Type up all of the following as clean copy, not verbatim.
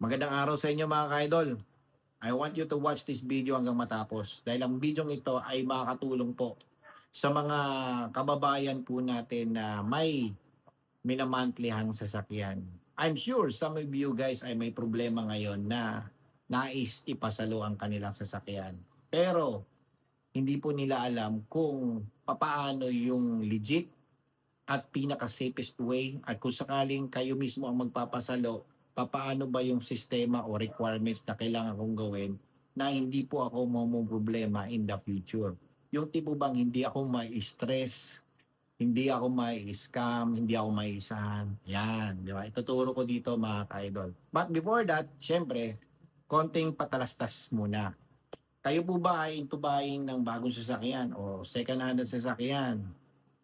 Magandang araw sa inyo mga ka-idol. I want you to watch this video hanggang matapos dahil ang video ito ay makakatulong po sa mga kababayan po natin na may minamonthlyhang sasakyan. I'm sure some of you guys ay may problema ngayon na nais ipasalo ang kanilang sasakyan. Pero hindi po nila alam kung papaano yung legit at pinaka-safest way at kung sakaling kayo mismo ang magpapasalo, papaano ba yung sistema o requirements na kailangan kong gawin na hindi po ako problema in the future. Yung tipo bang hindi ako mai-stress, hindi ako mai-scam, hindi ako mai-isahan. Yan, di ba? Ituturo ko dito mga ka-idol. But before that, syempre, konting patalastas muna. Kayo po ba ay into buying ng bagong sasakyan o second-hand na sasakyan?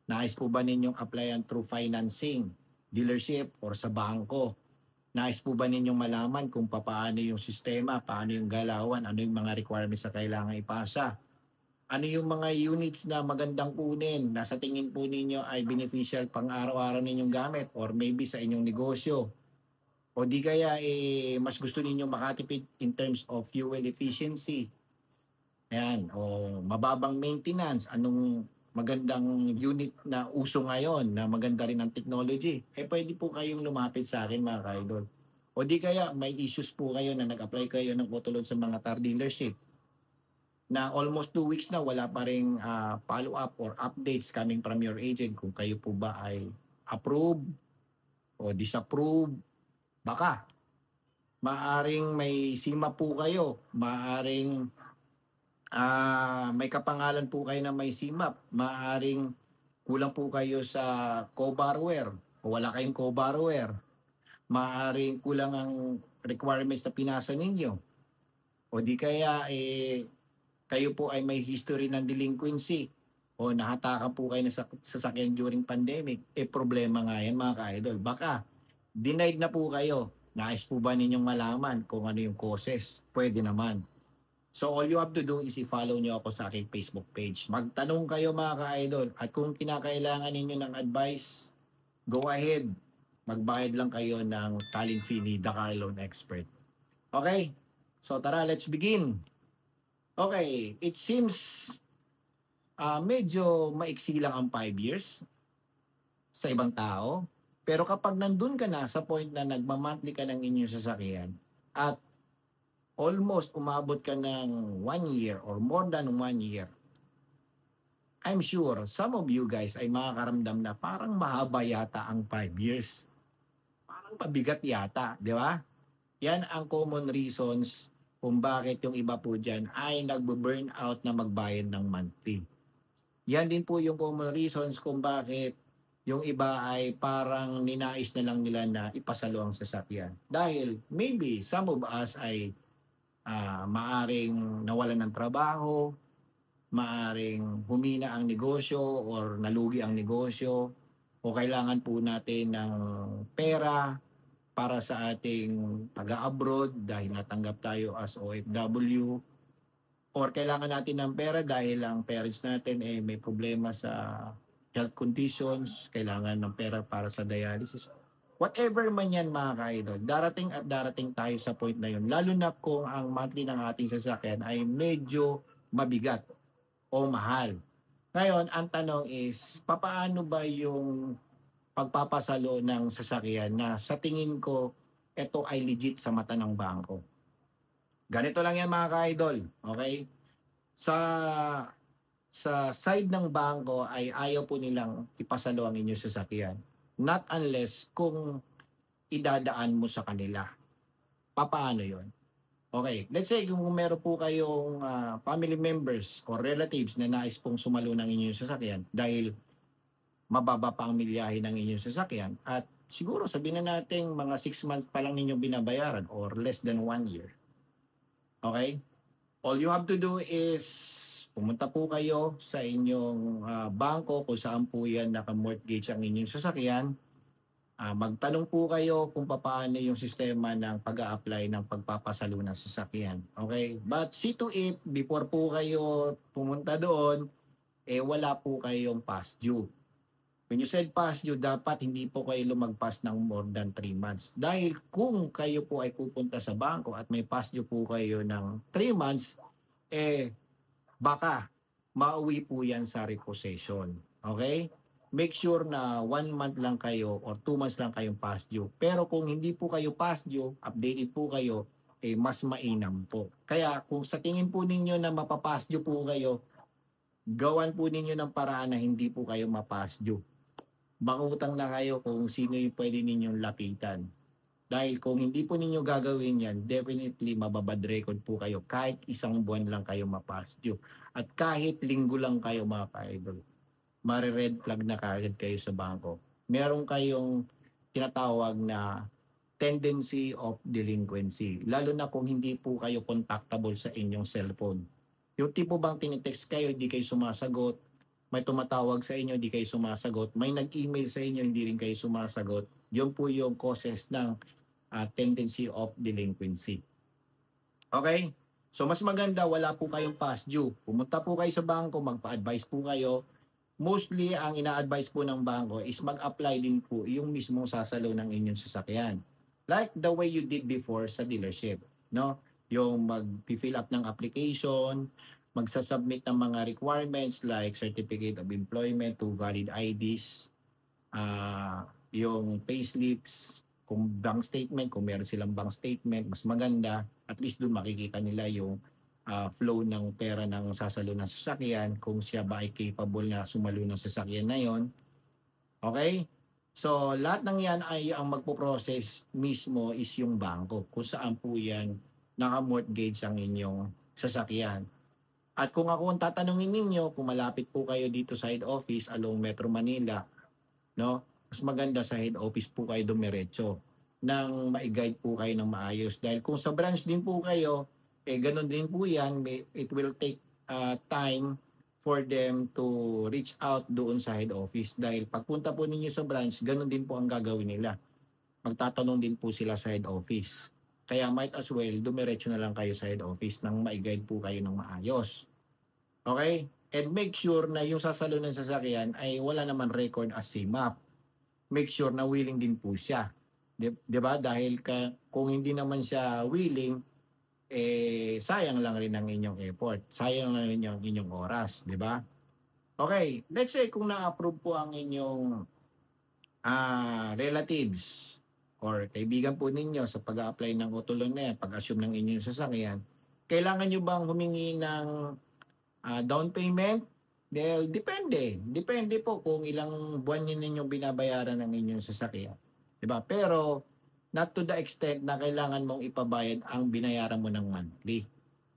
Nais po ba ninyong applyan through financing, dealership, or sa bangko? Nais po ba ninyong malaman kung paano yung sistema, paano yung galawan, ano yung mga requirements na kailangan ipasa? Ano yung mga units na magandang kunin na sa tingin po ninyo ay beneficial pang araw-araw ninyong gamit or maybe sa inyong negosyo? O di kaya mas gusto ninyong makatipid in terms of fuel efficiency? Ayan, o mababang maintenance, anong magandang unit na uso ngayon na maganda rin ang technology, pwede po kayong lumapit sa akin mga ka-idol. O di kaya may issues po kayo na nag-apply kayo ng utulod sa mga car dealership na almost 2 weeks na wala pa ring follow-up or updates coming from your agent kung kayo po ba ay approve o disapprove. Baka maaring may SIMA po kayo, maaring may kapangalan po kayo na may CMAP, maaring kulang po kayo sa co-borrower o wala kayong co-borrower, maaring kulang ang requirements na pinasa ninyo, o di kaya kayo po ay may history ng delinquency o nahatakan po kayo ng sasakyan during pandemic, problema nga yan mga ka-idol. Baka denied na po kayo, nais po ba ninyong malaman kung ano yung causes? Pwede naman. So all you have to do is i-follow nyo ako sa aking Facebook page. Magtanong kayo mga ka-idol at kung kinakailangan ninyo ng advice, go ahead. Magbayad lang kayo ng talent fee ni The Car Loan Expert. Okay? So tara, let's begin. Okay, it seems medyo maiksi lang ang 5 years sa ibang tao. Pero kapag nandun ka na sa point na nagmamonthly ka ng inyong sasakyan at almost umabot ka ng 1 year or more than 1 year, I'm sure some of you guys ay makakaramdam na parang mahaba yata ang 5 years. Parang pabigat yata, di ba? Yan ang common reasons kung bakit yung iba po dyan ay nagbo-burn out na magbayad ng monthly. Yan din po yung common reasons kung bakit yung iba ay parang ninais na lang nila na ipasalo ang sasakyan. Dahil maybe some of us ay maaring nawalan ng trabaho, maaring humina ang negosyo or nalugi ang negosyo, o kailangan po natin ng pera para sa ating taga-abroad dahil natanggap tayo as OFW, or kailangan natin ng pera dahil ang parents natin may problema sa health conditions, kailangan ng pera para sa dialysis. Whatever man yan mga ka-idol, darating at darating tayo sa point na yun. Lalo na kung ang monthly ng ating sasakyan ay medyo mabigat o mahal. Ngayon, ang tanong is, papaano ba yung pagpapasalo ng sasakyan na sa tingin ko, ito ay legit sa mata ng bangko? Ganito lang yan mga ka-idol, okay? Sa side ng bangko ay ayaw po nilang ipasalo ang inyong sasakyan. Not unless kung idadaan mo sa kanila. Paano yon? Okay, let's say kung meron po kayong family members or relatives na nais pong sumalo ng inyong sasakyan dahil mababa pa ang milyahe ng inyong sasakyan at siguro sabihin na natin mga 6 months pa lang ninyong binabayaran or less than 1 year. Okay? All you have to do is pumunta po kayo sa inyong bangko kung saan po yan naka-mortgage ang inyong sasakyan. Magtanong po kayo kung paano yung sistema ng pag-a-apply ng pagpapasalo ng sasakyan. Okay? But see to it, before po kayo pumunta doon, wala po kayong past due. When you said past due, dapat hindi po kayo lumagpas ng more than 3 months. Dahil kung kayo po ay pupunta sa bangko at may past due po kayo ng 3 months, baka mauwi po yan sa repossession. Okay? Make sure na 1 month lang kayo or 2 months lang kayong past due. Pero kung hindi po kayo past due, updated po kayo, mas mainam po. Kaya kung sa tingin po ninyo na mapapast due po kayo, gawan po ninyo ng paraan na hindi po kayo mapast due. Mangutang na kayo kung sino yung pwede ninyong lapitan. Dahil kung hindi po ninyo gagawin yan, definitely mababad record po kayo kahit isang buwan lang kayo mapast due. At kahit linggo lang kayo mga ka-idol, mare-red flag na kagad kayo sa bangko. Meron kayong tinatawag na tendency of delinquency. Lalo na kung hindi po kayo contactable sa inyong cellphone. Yung tipo bang tinitext kayo, hindi kayo sumasagot, may tumatawag sa inyo, hindi kayo sumasagot, may nag-email sa inyo, hindi rin kayo sumasagot, yun po yung causes ng tendency of delinquency. Okay? So mas maganda, wala po kayong past due. Pumunta po kayo sa bangko, magpa-advise po kayo. Mostly, ang ina-advise po ng bangko is mag-apply din po yung mismong sasalo ng inyong sasakyan. Like the way you did before sa dealership. No? Yung mag-fill up ng application, magsasubmit ng mga requirements like Certificate of Employment to valid IDs, yung payslips, kung bank statement, kung meron silang bank statement, mas maganda, at least doon makikita nila yung flow ng pera ng sasalo ng sasakyan, kung siya ba ay capable na sumalo ng sasakyan na yon. Okay? So, lahat ng yan ay ang magpo-process mismo is yung bangko, kung saan po yan naka-mortgage ang inyong sasakyan. At kung ako ang tatanungin ninyo, kung malapit po kayo dito sa head office along Metro Manila, no? Mas maganda sa head office po kayo dumiretso nang ma-guide po kayo ng maayos. Dahil kung sa branch din po kayo, ganun din po yan, it will take time for them to reach out doon sa head office. Dahil pagpunta po ninyo sa branch, ganun din po ang gagawin nila. Magtatanong din po sila sa head office. Kaya might as well, dumiretso na lang kayo sa head office nang ma-guide po kayo ng maayos. Okay? And make sure na yung sasalo ng sasakyan ay wala naman record as CMAP. Make sure na willing din po siya. Diba? Dahil kung hindi naman siya willing, sayang lang rin ang inyong effort. Sayang lang rin ang inyong oras. Diba? Okay. Let's say kung na-approve po ang inyong relatives or kaibigan po ninyo sa pag-apply ng utulong na yan, pag-assume ng inyong sasakyan, kailangan nyo bang humingi ng down payment? Dahil depende. Depende po kung ilang buwan nyo ninyong binabayaran ng inyong sasakyan. Diba? Pero not to the extent na kailangan mong ipabayad ang binayaran mo ng monthly.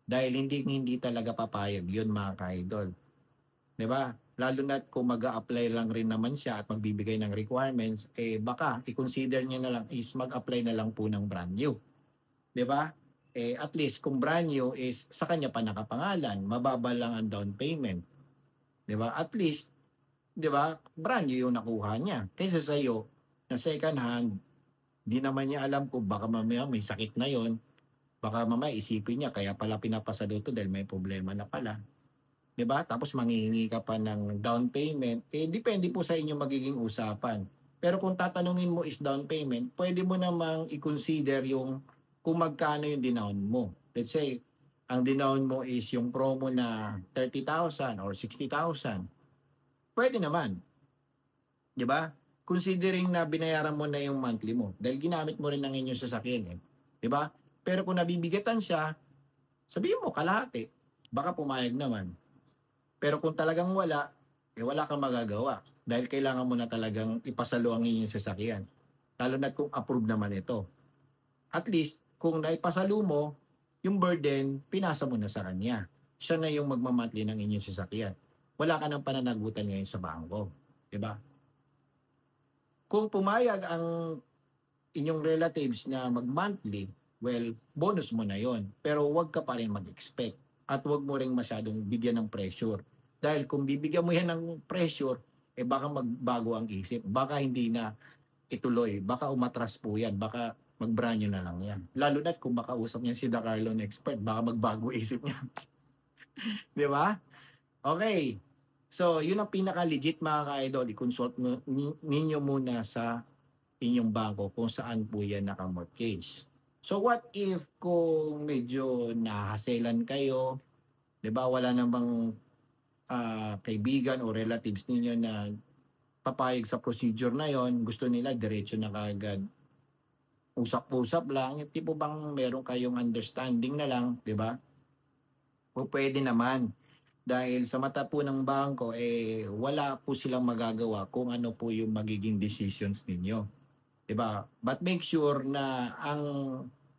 Dahil hindi talaga papayag yun mga ka-idol. Diba? Lalo na kung mag-a-apply lang rin naman siya at magbibigay ng requirements, baka i-consider niya na lang is mag-apply na lang po ng brand new. Diba? At least kung brand new is sa kanya pa nakapangalan, mababa lang ang down payment. Diba? At least, diba, brand new yung nakuha niya. Kaysa sa iyo, na second hand, di naman niya alam kung baka mamaya may sakit na yon, baka mamaya isipin niya, kaya pala pinapasalo to dahil may problema na pala. Diba? Tapos manghihingi ka pa ng down payment, depende po sa inyo magiging usapan. Pero kung tatanungin mo is down payment, pwede mo namang i-consider yung kung magkano yung dinown mo. Let's say, ang dinown mo is yung promo na 30,000 or 60,000. Pwede naman. Diba? Considering na binayaran mo na yung monthly mo. Dahil ginamit mo rin ng inyong sasakyan. Diba? Pero kung nabibigatan siya, sabihin mo kalahati. Baka pumayag naman. Pero kung talagang wala, wala kang magagawa. Dahil kailangan mo na talagang ipasalo ang inyong sasakyan. Lalo na kung approve naman ito. At least, kung naipasalo mo, yung burden, pinasa mo na sa kanya. Siya na yung magmamonthly ng inyong sasakyan. Wala ka ng pananagutan ngayon sa bangko. Diba? Kung pumayag ang inyong relatives na mag-monthly, well, bonus mo na yon. Pero huwag ka pa rin mag-expect. At huwag mo rin masyadong bigyan ng pressure. Dahil kung bibigyan mo yan ng pressure, baka magbago ang isip. Baka hindi na ituloy. Baka umatras po yan. Baka mag-brand new na lang yan. Lalo na kung makausap niya si Dacarlo na expert, baka magbago isip niya. Di ba? Okay. So, yun ang pinaka-legit mga ka-idol. I-consult ninyo muna sa inyong bangko kung saan po yan naka-mortgage. So, what if kung medyo nahaselan kayo, 'di ba, wala namang kaibigan o relatives ninyo na papayag sa procedure na yon, gusto nila diretso na kaagad. Usap-usap lang, yung tipo bang meron kayong understanding na lang, 'di ba? O pwede naman dahil sa mata po ng bangko wala po silang magagawa kung ano po yung magiging decisions ninyo, 'di ba? But make sure na ang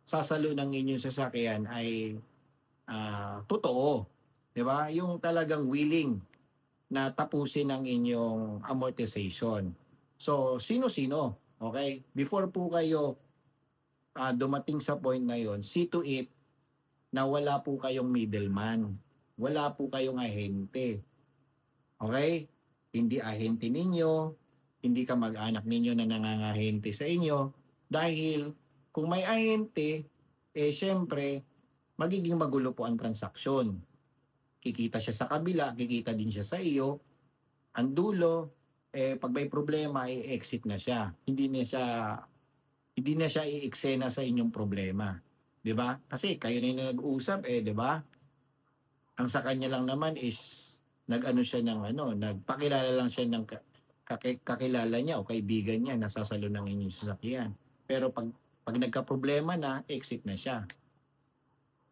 sasalo ng inyong sasakyan ay totoo, 'di ba? Yung talagang willing na tapusin ang inyong amortization. So, sino-sino, okay? Before po kayo dumating sa point na yon, see to it na wala po kayong middleman. Wala po kayong ahente. Okay? Hindi ahente ninyo, hindi ka mag-anak ninyo na nangangahente sa inyo. Dahil kung may ahente, syempre, magiging magulo po ang transaksyon. Kikita siya sa kabila, kikita din siya sa iyo. Ang dulo, pag may problema, exit na siya. Hindi na siya i-eksena sa inyong problema. 'Di ba? Kasi kayo na yung nag-uusap 'di ba? Ang sa kanya lang naman is nag-ano siya ng nagpakilala lang siya ng kakilala niya o kaibigan niya na sasalo ng inyong sasakyan. Pero pag nagka-problema na, exit na siya.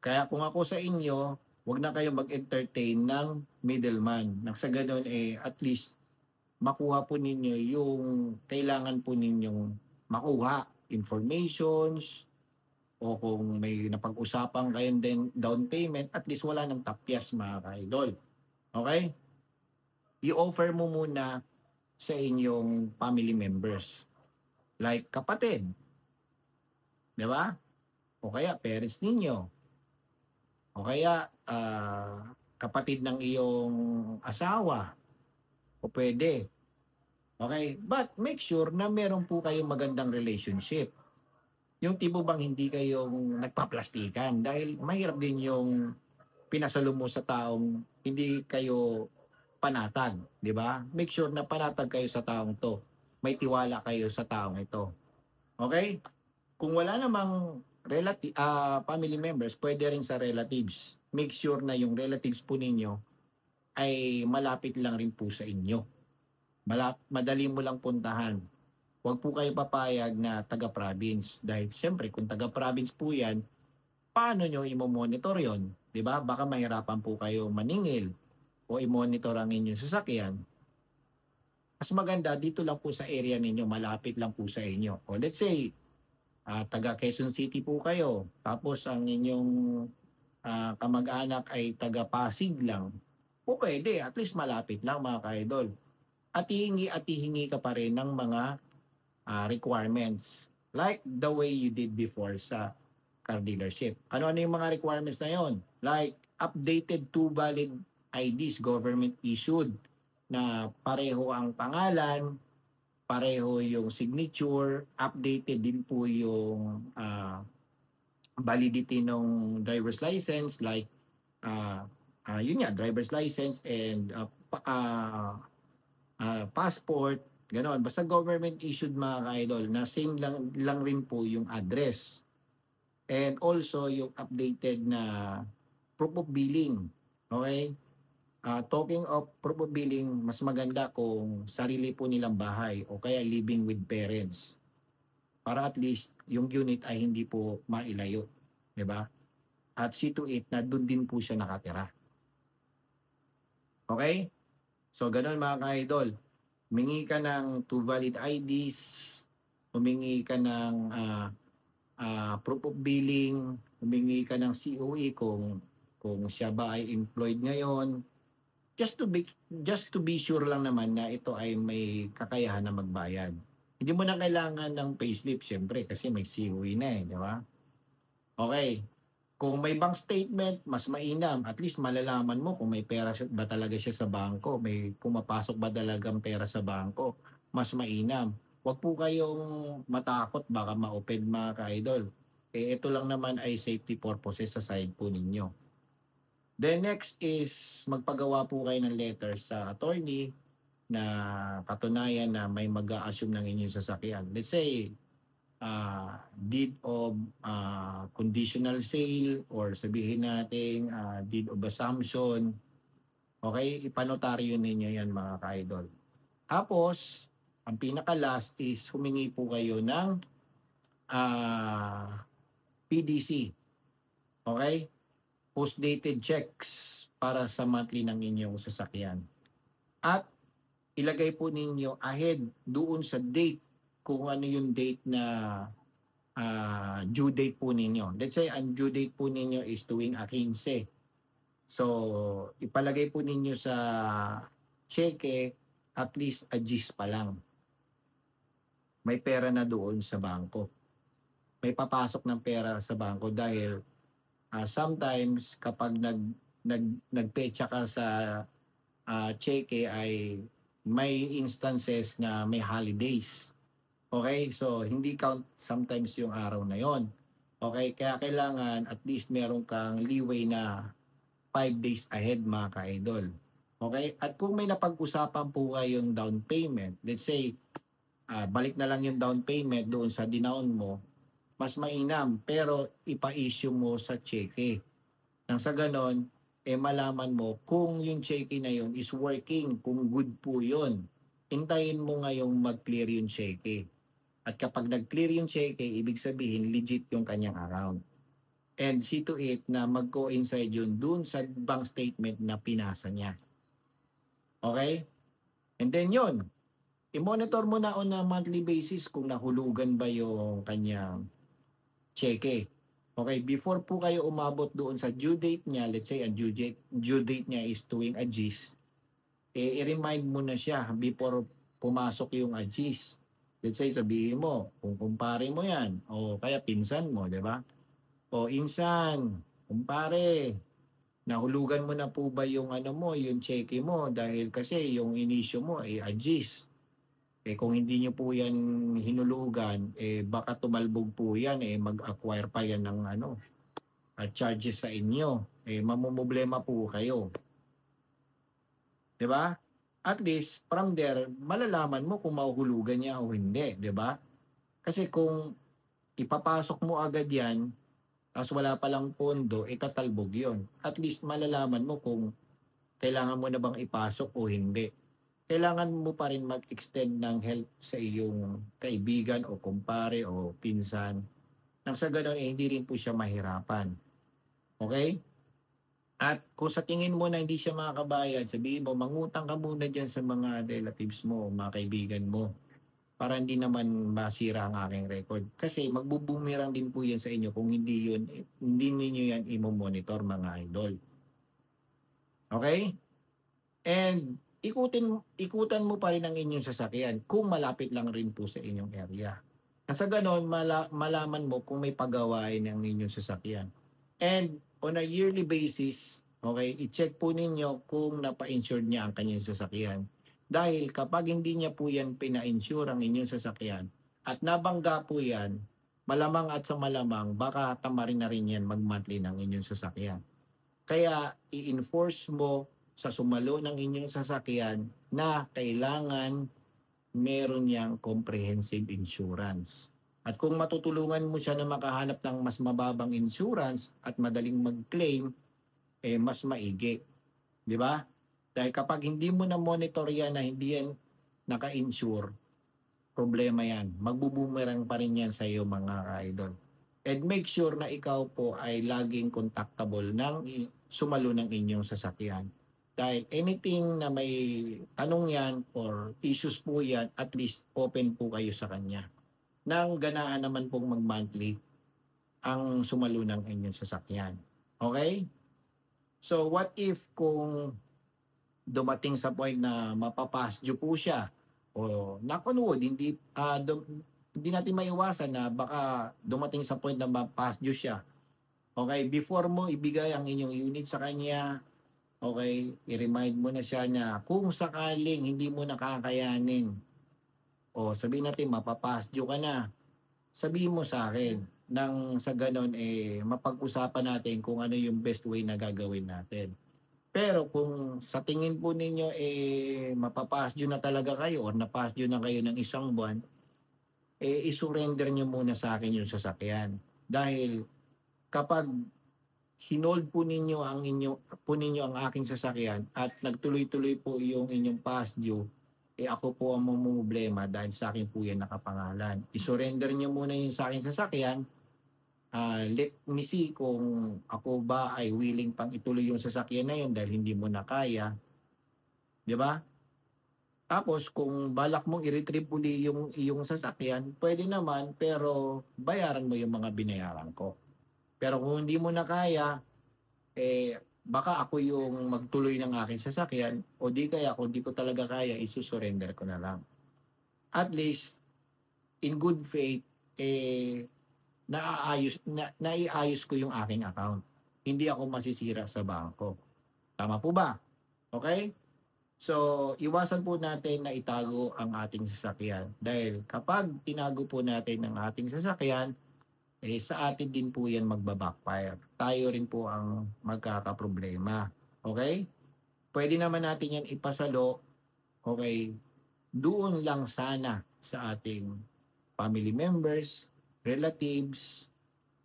Kaya kung ako sa inyo, wag na kayong mag-entertain ng middleman. Nang sa ganun at least makuha po ninyo yung kailangan po ninyong makuha, informations, o kung may napag-usapan kayong down payment, at least wala nang tapyas mga ka-idol. Okay? I-offer mo muna sa inyong family members. Like kapatid. Di ba? O kaya parents ninyo. O kaya kapatid ng iyong asawa. O pwede. Okay? But make sure na meron po kayong magandang relationship. Yung tipo bang hindi kayong nagpaplastikan dahil mahirap din yung pinasalo mo sa taong hindi kayo panatag, di ba? Make sure na panatag kayo sa taong to. May tiwala kayo sa taong ito. Okay? Kung wala namang family members, pwede rin sa relatives. Make sure na yung relatives po ninyo ay malapit lang rin po sa inyo. Madali mo lang puntahan. Huwag po kayo papayag na taga-province. Dahil siyempre, kung taga-province po yan, paano nyo i-monitor yon? Diba? Baka mahirapan po kayo maningil o i-monitor ang inyong sasakyan. Mas maganda, dito lang po sa area ninyo, malapit lang po sa inyo. O let's say, taga Quezon City po kayo, tapos ang inyong kamag-anak ay taga Pasig lang, po pwede, at least malapit lang mga ka-idol. At hihingi ka pa rin ng mga requirements like the way you did before sa car dealership. Ano-ano yung mga requirements na yon? Like updated 2 valid IDs government issued na pareho ang pangalan, pareho yung signature, updated din po yung validity ng driver's license like yun nga, driver's license and passport, gano'n. Basta government issued mga ka-idol na same lang rin po yung address. And also yung updated na proof of billing. Okay? Talking of proof of billing, mas maganda kung sarili po nilang bahay o kaya living with parents. Para at least yung unit ay hindi po mailayo. Diba? At see to it na doon din po siya nakatira. Okay? So, gano'n mga ka-idol. Humingi ka ng 2 valid IDs, humingi ka ng proof of billing, humingi ka ng COE kung siya ba ay employed ngayon. Just to be sure lang naman na ito ay may kakayahan na magbayad. Hindi mo na kailangan ng payslip, siyempre, kasi may COE na di ba? Okay. Kung may bank statement, mas mainam. At least malalaman mo kung may pera ba talaga siya sa bangko, may pumapasok ba talagang pera sa bangko. Mas mainam. Huwag po kayong matakot, baka ma-open mga ka-idol. Ito lang naman ay safety purposes sa side po ninyo. Then next is magpagawa po kayo ng letter sa attorney na katunayan na may mag-a-assume ng inyong sasakyan. Let's say, deed of conditional sale or sabihin natin deed of assumption. Okay, ipanotaryo ninyo yan mga ka-idol. Tapos, ang pinaka-last is humingi po kayo ng PDC. Okay? Post-dated checks para sa monthly ng inyong sasakyan. At ilagay po ninyo ahead doon sa date kung ano yung date na due date po ninyo. Let's say, ang due date po ninyo is tuwing 15. So, ipalagay po ninyo sa cheque at least a GIS pa lang. May pera na doon sa bangko. May papasok ng pera sa bangko dahil sometimes kapag nagpecha ka sa cheque ay may instances na may holidays. Okay? So, hindi count sometimes yung araw na yon. Okay? Kaya kailangan at least meron kang leeway na 5 days ahead mga ka-idol. Okay? At kung may napag-usapan po kayong down payment, let's say, balik na lang yung down payment doon sa dinaon mo, mas mainam, pero ipa-issue mo sa cheque. Nang sa ganon, malaman mo kung yung cheque na yun is working, kung good po yun. Hintayin mo ngayong mag-clear yung cheque. At kapag nag-clear yung cheque, ibig sabihin legit yung kanyang account. And see to it na mag-coincide yun dun sa bank statement na pinasa niya. Okay? And then yun, i-monitor mo na on a monthly basis kung nahulugan ba yung kanyang cheque. Okay, before po kayo umabot doon sa due date niya, let's say ang due date niya is tuwing AGIS, i-remind mo na siya before pumasok yung AGIS. Let's say sabihin mo, kung kumpare mo yan, o kaya pinsan mo, di ba? O insan, kumpare, nahulugan mo na po ba yung yung cheque mo dahil kasi yung inisyo mo ay AGIS. Kung hindi nyo po yan hinulugan, baka tumalbog po yan, mag-acquire pa yan ng charges sa inyo. Mamumblema po kayo. 'Di ba? At least, from there, malalaman mo kung mahuhulugan niya o hindi. 'Di ba? Kasi kung ipapasok mo agad yan, tapos wala palang pondo, itatalbog yon. At least malalaman mo kung kailangan mo na bang ipasok o hindi. Kailangan mo pa rin mag-extend ng help sa iyong kaibigan o kumpare o pinsan. Nang sa ganun, hindi rin po siya mahirapan. Okay? At kung sa tingin mo na hindi siya makakabayad, sabihin mo, mangutang ka muna dyan sa mga relatives mo o mga kaibigan mo para hindi naman masira ang aking record. Kasi magbubumirang din po yan sa inyo kung hindi ninyo yan imo-monitor mga idol. Okay? And ikutan mo pa rin ang inyong sasakyan kung malapit lang rin po sa inyong area. Sa ganon, malaman mo kung may pagawain ng inyong sasakyan. And on a yearly basis, okay, i-check po ninyo kung napa-insured niya ang kanyang sasakyan. Dahil kapag hindi niya po yan pina-insure ang inyong sasakyan at nabangga po yan, malamang at sa malamang, baka tamarin na rin yan mag-monthly ng inyong sasakyan. Kaya i-enforce mo sa sumalo ng inyong sasakyan na kailangan meron niyang comprehensive insurance. At kung matutulungan mo siya na makahanap ng mas mababang insurance at madaling mag-claim, mas maigi. Di ba? Dahil kapag hindi mo na monitor yan na hindi yan naka-insure, problema yan. Magbubumerang pa rin yan sa iyo mga idol. And make sure na ikaw po ay laging contactable ng sumalo ng inyong sasakyan. Dahil anything na may tanong yan or issues po yan, at least open po kayo sa kanya. Nang ganahan naman pong mag-monthly ang sumalo ng inyong sasakyan. Okay? So what if kung dumating sa point na mapapasdue po siya o nakunwood, hindi natin maiwasan na baka dumating sa point na mapasdue siya. Okay? Before mo ibigay ang inyong unit sa kanya, okay, i-remind mo na siya na kung sakaling hindi mo nakakayanin o sabihin natin mapapasdue ka na, sabihin mo sa akin. sa ganon mapag-usapan natin kung ano yung best way na gagawin natin. Pero kung sa tingin po ninyo mapapass due na talaga kayo or napass due na kayo ng isang buwan, isurrender nyo muna sa akin yung sasakyan. Dahil kapag hinold po ninyo ang aking sasakyan at nagtuloy-tuloy po yung inyong past due, ako po ang mamumblema dahil sa akin po yan nakapangalan. I-surrender nyo muna yung sa aking sasakyan. Let me see kung ako ba ay willing pang ituloy yung sasakyan na yun dahil hindi mo na kaya. Di ba? Tapos kung balak mong i-retrieve uli yung iyong sasakyan, pwede naman pero bayaran mo yung mga binayaran ko. Pero kung hindi mo na kaya, baka ako yung magtuloy ng aking sasakyan o di kaya kung di ko talaga kaya, isusurrender ko na lang. At least, in good faith, naiayos ko yung aking account. Hindi ako masisira sa bangko. Tama po ba? Okay? So, iwasan po natin na itago ang ating sasakyan. Dahil kapag tinago po natin ang ating sasakyan, sa atin din po yan magbabackfire. Tayo rin po ang magkakaproblema. Okay? Pwede naman natin yan ipasalo, okay, doon lang sana sa ating family members, relatives,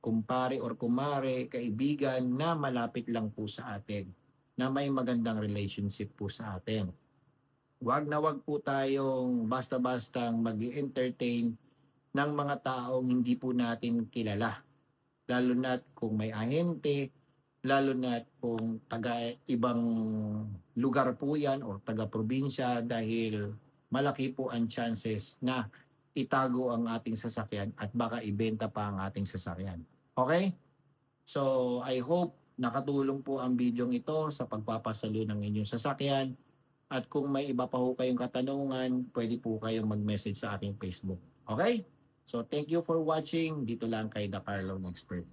kumpare or kumare, kaibigan na malapit lang po sa atin, na may magandang relationship po sa atin. Wag na wag po tayong basta-bastang mag-entertain ng mga taong hindi po natin kilala. Lalo na kung may ahente, lalo na kung taga ibang lugar po yan o taga probinsya dahil malaki po ang chances na itago ang ating sasakyan at baka ibenta pa ang ating sasakyan. Okay? So, I hope nakatulong po ang video ito sa pagpapasalo ng inyong sasakyan. At kung may iba pa po kayong katanungan, pwede po kayong mag-message sa aking Facebook. Okay? So, thank you for watching. Dito lang kay The Carlo Expert.